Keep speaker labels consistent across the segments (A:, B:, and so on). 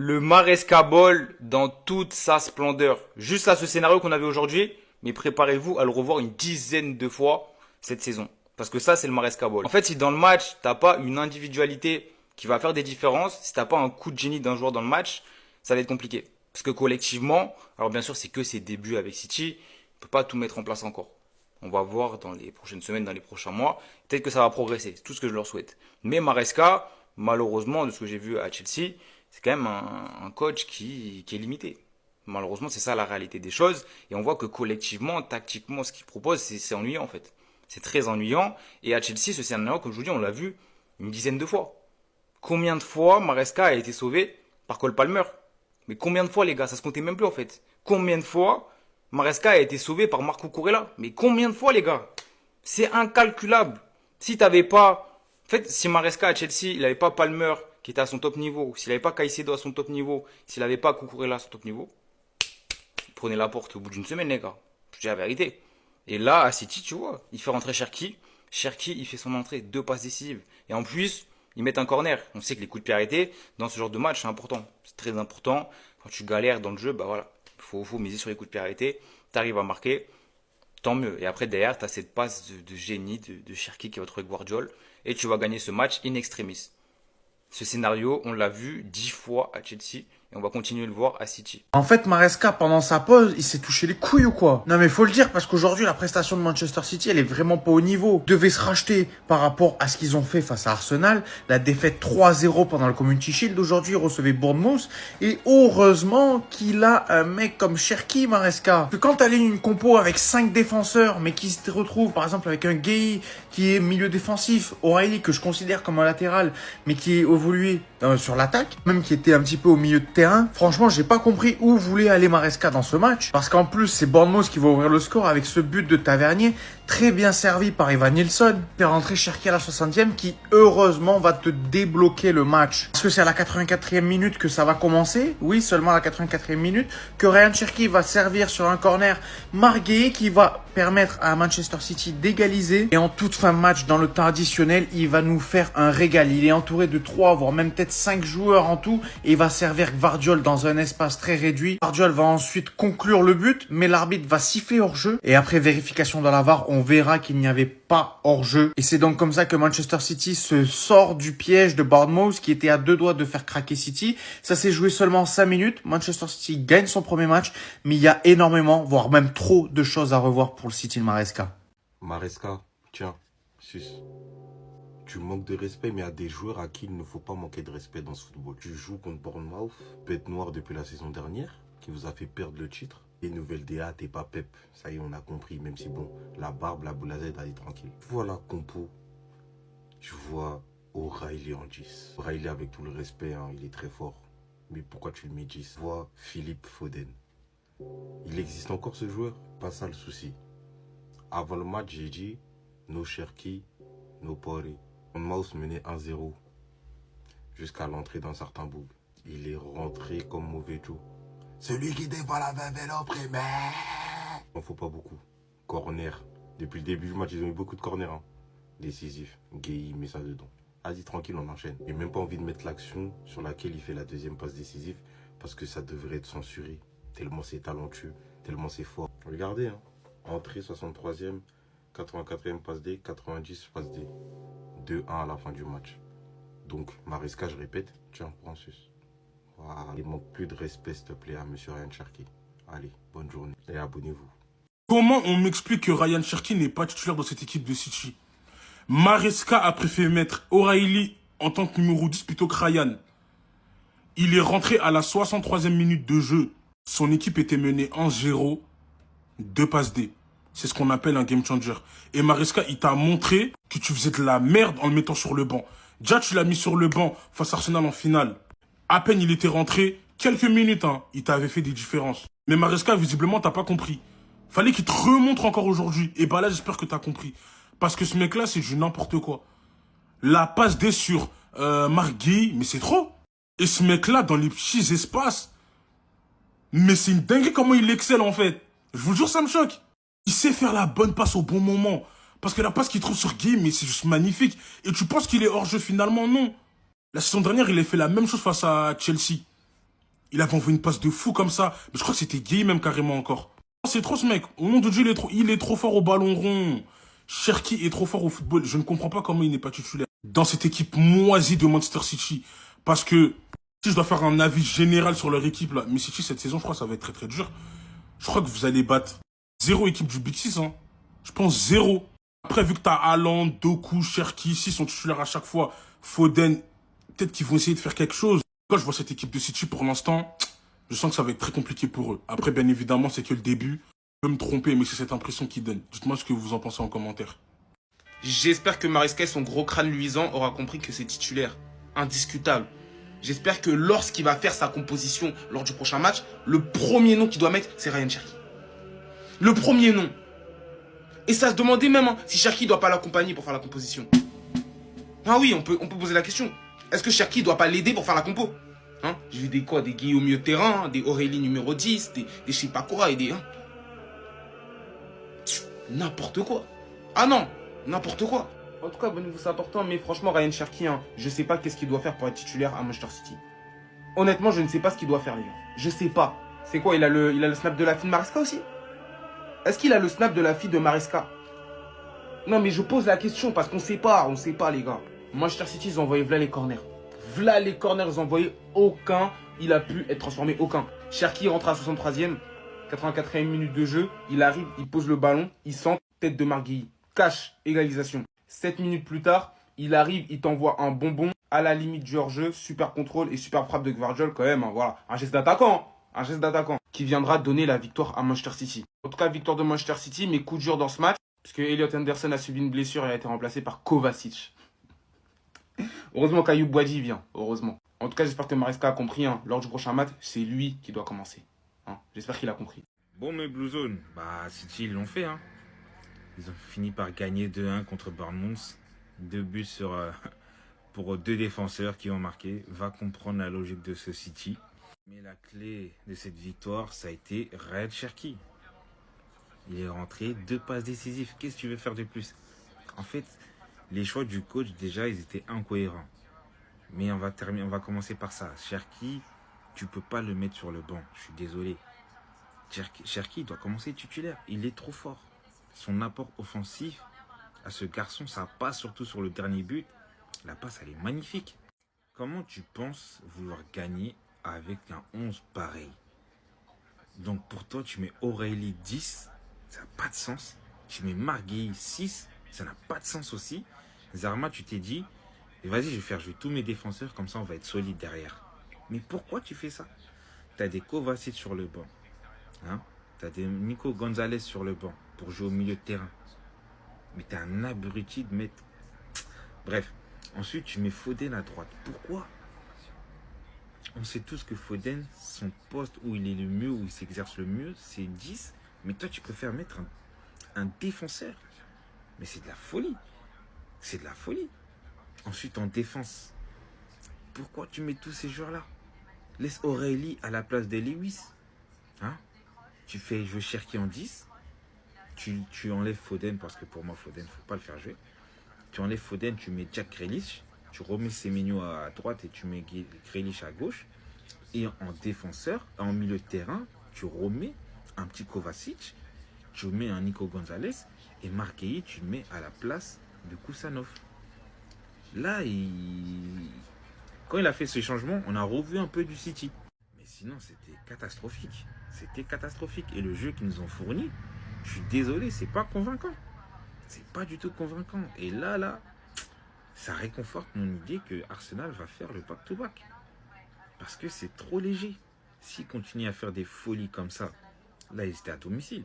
A: le Maresca Ball dans toute sa splendeur. Juste là, ce scénario qu'on avait aujourd'hui, mais préparez-vous à le revoir une dizaine de fois cette saison. Parce que ça, c'est le Maresca Ball. En fait, si dans le match, t'as pas une individualité qui va faire des différences, si t'as pas un coup de génie d'un joueur dans le match, ça va être compliqué. Parce que collectivement, alors bien sûr, c'est que ses débuts avec City, on peut pas tout mettre en place encore. On va voir dans les prochaines semaines, dans les prochains mois. Peut-être que ça va progresser. C'est tout ce que je leur souhaite. Mais Maresca, malheureusement, de ce que j'ai vu à Chelsea, c'est quand même un coach qui est limité. Malheureusement, c'est ça la réalité des choses. Et on voit que collectivement, tactiquement, ce qu'il propose, c'est ennuyant en fait. C'est très ennuyant. Et à Chelsea, ce scénario, comme je vous dis, on l'a vu une dizaine de fois. Combien de fois Maresca a été sauvé par Cole Palmer? Mais combien de fois, les gars? Ça se comptait même plus en fait. Combien de fois Maresca a été sauvé par Marco Corella? Mais combien de fois, les gars? C'est incalculable. Si t'avais pas. En fait, si Maresca à Chelsea, il n'avait pas Palmer qui était à son top niveau, s'il n'avait pas Caicedo à son top niveau, s'il n'avait pas Cucurella à son top niveau, il prenait la porte au bout d'une semaine, les gars. Je dis la vérité. Et là, à City, tu vois, il fait rentrer Cherki. Cherki, il fait son entrée, 2 passes décisives. Et en plus, ils mettent un corner. On sait que les coups de pied arrêtés, dans ce genre de match, c'est important. C'est très important. Quand tu galères dans le jeu, bah voilà. Faut miser sur les coups de pied arrêtés. T'arrives à marquer, tant mieux. Et après, derrière, tu as cette passe de génie de Cherki qui va trouver Guardiola. Et tu vas gagner ce match in extremis. Ce scénario, on l'a vu 10 fois à Chelsea et on va continuer de le voir à City.
B: En fait, Maresca, pendant sa pause, il s'est touché les couilles ou quoi? Non mais faut le dire, parce qu'aujourd'hui, la prestation de Manchester City, elle est vraiment pas au niveau. Ils devaient se racheter par rapport à ce qu'ils ont fait face à Arsenal. La défaite 3-0 pendant le Community Shield. Aujourd'hui, il recevait Bournemouth. Et heureusement qu'il a un mec comme Cherki, Maresca. Parce que quand t'as une compo avec 5 défenseurs, mais qui se retrouve, par exemple, avec un Gueye qui est milieu défensif, O'Reilly, que je considère comme un latéral, mais qui est évolué sur l'attaque, même qui était un petit peu au milieu de terrain. Franchement, j'ai pas compris où voulait aller Maresca dans ce match. Parce qu'en plus, c'est Bournemouth qui va ouvrir le score avec ce but de Tavernier, très bien servi par Evan Nilsson. Faire rentrer Cherki à la 60e qui, heureusement, va te débloquer le match. Parce que c'est à la 84e minute que ça va commencer. Oui, seulement à la 84e minute. Que Ryan Cherki va servir sur un corner marqué qui va permettre à Manchester City d'égaliser. Et en toute fin de match, dans le temps additionnel, il va nous faire un régal. Il est entouré de 3, voire même peut-être 5 joueurs en tout. Et il va servir Gvardiol dans un espace très réduit. Gvardiol va ensuite conclure le but, mais l'arbitre va siffler hors-jeu. Et après vérification dans la VAR, on verra qu'il n'y avait pas hors-jeu. Et c'est donc comme ça que Manchester City se sort du piège de Bournemouth qui était à 2 doigts de faire craquer City. Ça s'est joué seulement 5 minutes. Manchester City gagne son premier match, mais il y a énormément, voire même trop de choses à revoir pour le City de Maresca.
C: Maresca, tiens, sus. Tu manques de respect, mais à des joueurs à qui il ne faut pas manquer de respect dans ce football. Tu joues contre Bournemouth, bête noire depuis la saison dernière, qui vous a fait perdre le titre. Et nouvelle DA, t'es pas Pep. Ça y est, on a compris, même si bon, la barbe, la boulazette, allez tranquille. Voilà, compo. Je vois O'Reilly en 10. O'Reilly, avec tout le respect, hein, il est très fort. Mais pourquoi tu le mets 10? Je vois Philippe Foden. Il existe encore ce joueur? Pas ça le souci. Avant le match, j'ai dit no Cherki, no Pori. Bournemouth menait 1-0 jusqu'à l'entrée d'un certain Boug. Il est rentré comme mauvais Joe. Celui qui défend la main vélo primaire. Il n'en faut pas beaucoup. Corner. Depuis le début du match, ils ont eu beaucoup de corners. Hein. Décisif. Gueye met ça dedans. Vas-y, tranquille, on enchaîne. J'ai même pas envie de mettre l'action sur laquelle il fait la deuxième passe décisive parce que ça devrait être censuré. Tellement c'est talentueux, tellement c'est fort. Regardez, hein. Entrée 63e, 84e passe D, 90 passe D. 2-1 à la fin du match. Donc, Maresca, je répète, tiens, prends sus. Voilà. Il manque plus de respect, s'il te plaît, à monsieur Ryan Cherki. Allez, bonne journée et abonnez-vous.
D: Comment on m'explique que Ryan Cherki n'est pas titulaire dans cette équipe de City? Maresca a préféré mettre O'Reilly en tant que numéro 10 plutôt que Ryan. Il est rentré à la 63e minute de jeu. Son équipe était menée 1-0, 2 passes D. C'est ce qu'on appelle un game changer. Et Maresca, il t'a montré que tu faisais de la merde en le mettant sur le banc. Déjà, tu l'as mis sur le banc face à Arsenal en finale. À peine il était rentré, quelques minutes, hein, il t'avait fait des différences. Mais Maresca, visiblement, t'as pas compris. Fallait qu'il te remontre encore aujourd'hui. Et bah là, j'espère que t'as compris. Parce que ce mec-là, c'est du n'importe quoi. La passe D sur Marc Guéhi, mais c'est trop. Et ce mec-là, dans les petits espaces, mais c'est une dinguerie comment il excelle en fait. Je vous jure, ça me choque. Il sait faire la bonne passe au bon moment. Parce que la passe qu'il trouve sur Guéhi, mais c'est juste magnifique. Et tu penses qu'il est hors jeu finalement? Non. La saison dernière, il a fait la même chose face à Chelsea. Il avait envoyé une passe de fou comme ça. Mais je crois que c'était Gay même carrément encore. C'est trop ce mec. Au nom de Dieu, il est trop fort au ballon rond. Cherki est trop fort au football. Je ne comprends pas comment il n'est pas titulaire dans cette équipe moisie de Manchester City. Parce que si je dois faire un avis général sur leur équipe là, mais City cette saison, je crois que ça va être très très dur. Je crois que vous allez battre 0 équipe du Big 6. Hein. Je pense 0. Après, vu que t'as Haaland, Doku, Cherki, 6 sont titulaires à chaque fois, Foden, peut-être qu'ils vont essayer de faire quelque chose. Quand je vois cette équipe de City pour l'instant, je sens que ça va être très compliqué pour eux. Après, bien évidemment, c'est que le début. Je peux me tromper, mais c'est cette impression qu'ils donnent. Dites-moi ce que vous en pensez en commentaire.
E: J'espère que Maresca et son gros crâne luisant aura compris que c'est titulaire. Indiscutable. J'espère que lorsqu'il va faire sa composition lors du prochain match, le premier nom qu'il doit mettre, c'est Ryan Cherki. Le premier nom. Et ça se demandait même si Cherki ne doit pas l'accompagner pour faire la composition. Ah oui, on peut poser la question. Est-ce que Cherki ne doit pas l'aider pour faire la compo? J'ai vu des Guy au milieu de terrain, des Aurélie numéro 10, des je sais pas quoi, et des... N'importe quoi. Ah non, n'importe quoi. En tout cas, abonnez-vous, c'est important, mais franchement, Ryan Cherki, je sais pas qu'est-ce qu'il doit faire pour être titulaire à Manchester City. Honnêtement, je ne sais pas ce qu'il doit faire, les gars. Je sais pas. C'est quoi, il a le snap de la fille de Maresca aussi? Est-ce qu'il a le snap de la fille de Maresca? Non, mais je pose la question parce qu'on sait pas, les gars. Manchester City, ils ont envoyé v'là les corners. V'là les corners, ils ont envoyé aucun. Il a pu être transformé, aucun. Cherki rentre à 63e. 84e minute de jeu, il arrive, il pose le ballon, il sent tête de Marguilly. Cache, égalisation. 7 minutes plus tard, il arrive, il t'envoie un bonbon à la limite du hors-jeu, super contrôle et super frappe de Gvardiol quand même. Voilà, un geste d'attaquant, qui viendra donner la victoire à Manchester City. En tout cas, victoire de Manchester City, mais coup dur dans ce match, puisque Elliot Henderson a subi une blessure et a été remplacé par Kovacic. Heureusement qu'Ayoub Boadi vient, heureusement. En tout cas, j'espère que Maresca a compris, lors du prochain match, c'est lui qui doit commencer. J'espère qu'il a compris.
F: Bon, mes Blue Zones, City, ils l'ont fait. Ils ont fini par gagner 2-1 contre Bournemouth. 2 buts pour 2 défenseurs qui ont marqué. Va comprendre la logique de ce City. Mais la clé de cette victoire, ça a été Ryan Cherki. Il est rentré 2 passes décisives. Qu'est-ce que tu veux faire de plus? En fait, les choix du coach, déjà, ils étaient incohérents. Mais on va commencer par ça. Cherki, tu peux pas le mettre sur le banc. Je suis désolé. Cherki doit commencer titulaire. Il est trop fort. Son apport offensif à ce garçon, ça passe surtout sur le dernier but. La passe, elle est magnifique. Comment tu penses vouloir gagner avec un 11 pareil? Donc pour toi, tu mets Aurélie 10. Ça n'a pas de sens. Tu mets Marguerite 6. Ça n'a pas de sens aussi. Zarma, tu t'es dit, vas-y, je vais faire jouer tous mes défenseurs. Comme ça, on va être solide derrière. Mais pourquoi tu fais ça? Tu as des Kovacic sur le banc. Tu as des Nico Gonzalez sur le banc pour jouer au milieu de terrain. Mais tu es un abruti de mettre... Bref. Ensuite, tu mets Foden à droite. Pourquoi? On sait tous que Foden, son poste où il est le mieux, où il s'exerce le mieux, c'est 10. Mais toi, tu préfères mettre un défenseur. Mais c'est de la folie. C'est de la folie. Ensuite, en défense, pourquoi tu mets tous ces joueurs-là? Laisse Aurélie à la place de Lewis. Tu fais jouer Cherki en 10. Tu enlèves Foden, parce que pour moi, Foden, il ne faut pas le faire jouer. Tu enlèves Foden, tu mets Jack Grealish. Tu remets Semenyo à droite et tu mets Grealish à gauche. Et en défenseur, en milieu de terrain, tu remets un petit Kovacic. Tu mets un Nico Gonzalez. Et Marquez, tu le mets à la place de Kusanov. Là, quand il a fait ce changement, on a revu un peu du City. Mais sinon, c'était catastrophique. C'était catastrophique. Et le jeu qu'ils nous ont fourni, je suis désolé, c'est pas convaincant. C'est pas du tout convaincant. Et là, ça réconforte mon idée que Arsenal va faire le back-to-back. Parce que c'est trop léger. S'ils continuent à faire des folies comme ça, là, ils étaient à domicile.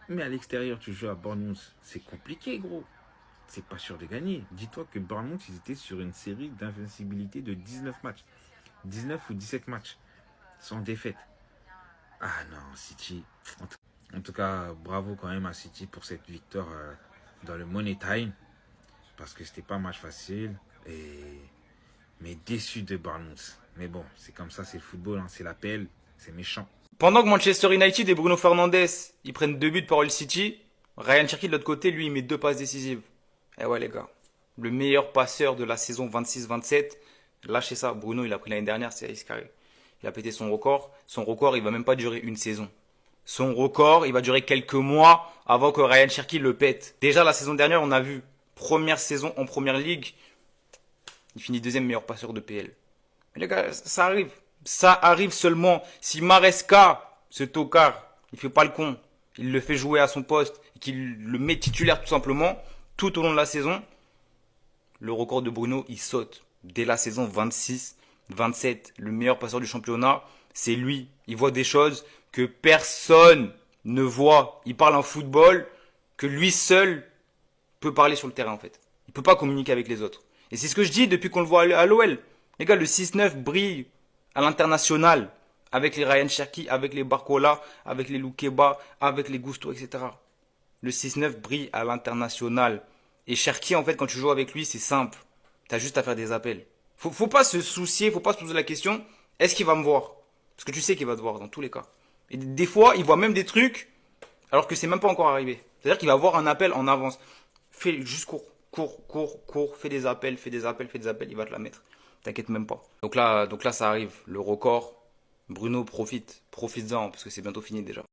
F: Mais à l'extérieur, tu joues à Bournemouth, c'est compliqué, gros. C'est pas sûr de gagner. Dis-toi que Bournemouth, ils étaient sur une série d'invincibilité de 19 matchs. 19 ou 17 matchs. Sans défaite. Ah non, City. En tout cas, bravo quand même à City pour cette victoire dans le Money Time. Parce que c'était pas un match facile. Mais déçu de Bournemouth. Mais bon, c'est comme ça, c'est le football, c'est la pelle, c'est méchant.
A: Pendant que Manchester United et Bruno Fernandes, ils prennent 2 buts par Hull City, Ryan Cherki de l'autre côté, lui, il met 2 passes décisives. Eh ouais les gars, le meilleur passeur de la saison 26-27, lâchez ça. Bruno, il a pris l'année dernière, c'est Ice Carré. il a pété son record. Son record, il va même pas durer une saison. Son record, il va durer quelques mois avant que Ryan Cherki le pète. Déjà, la saison dernière, on a vu, première saison en première ligue, il finit deuxième meilleur passeur de PL. Mais les gars, ça arrive. Ça arrive seulement si Maresca, ce tocard, il fait pas le con, il le fait jouer à son poste et qu'il le met titulaire tout simplement tout au long de la saison. Le record de Bruno, il saute. Dès la saison 26-27, le meilleur passeur du championnat, c'est lui. Il voit des choses que personne ne voit. Il parle en football que lui seul peut parler sur le terrain en fait. Il peut pas communiquer avec les autres. Et c'est ce que je dis depuis qu'on le voit à l'OL. Les gars, le 6-9 brille à l'international avec les Ryan Cherki, avec les Barcola, avec les Loukeba, avec les Gusto, etc. Le 6-9 brille à l'international. Et Cherki, en fait, quand tu joues avec lui, c'est simple. T'as juste à faire des appels. Faut pas se soucier, faut pas se poser la question, est-ce qu'il va me voir? Parce que tu sais qu'il va te voir dans tous les cas. Et des fois, il voit même des trucs alors que c'est même pas encore arrivé. C'est-à-dire qu'il va voir un appel en avance. Fais juste cours, fais des appels, il va te la mettre. T'inquiète même pas. Donc là, ça arrive. Le record. Bruno, profites-en, parce que c'est bientôt fini déjà.